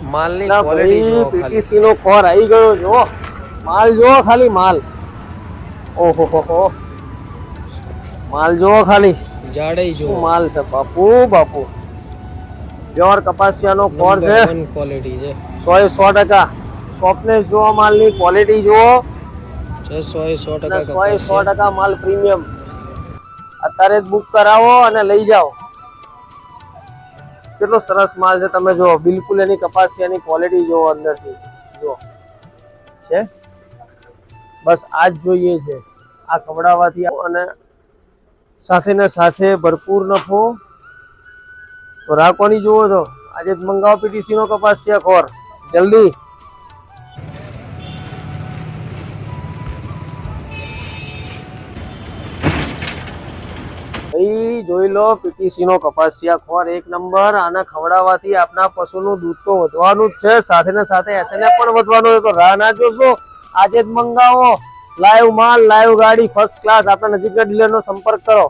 માલની ક્વોલિટી જો પીટીસી નો ખોર આવી ગયો જો માલ જો ખાલી માલ ઓહો હો માલ જો ખાલી જાડે જો શું માલ છે બાપુ બાપુ પ્યોર કપાસિયાનો ખોર છે ક્વોલિટી છે 100% સોફ્ટનેસ જો માલની ક્વોલિટી જો 100% માલ પ્રીમિયમ અત્યારે જ બુક કરાવો અને લઈ જાઓ કેટલો સરસ માલ છે તમે જો બિલકુલ એની કપાસિયાની ક્વોલિટી જો અંદરથી જો છે બસ આ જ જોઈએ છે આ ખવડાવવાથી અને સાથે ને સાથે ભરપૂર નફો તો રાખવાની જુઓ છો આજે જ મંગાવો પીટીસી નો કપાસિયા ખોર જલ્દી જોઈ લો પીટીસી નો કપાસિયા ખોર એક નંબર આને ખવડાવવાથી આપના પશુનું દૂધ તો વધવાનું જ છે સાથે ને સાથે એસએનએફ પણ વધવાનું છે તો રાહ ના જોશો આજે જ મંગાવો લાઈવ માલ લાઈવ ગાડી ફર્સ્ટ ક્લાસ આપણા નજીકના ડીલરનો સંપર્ક કરો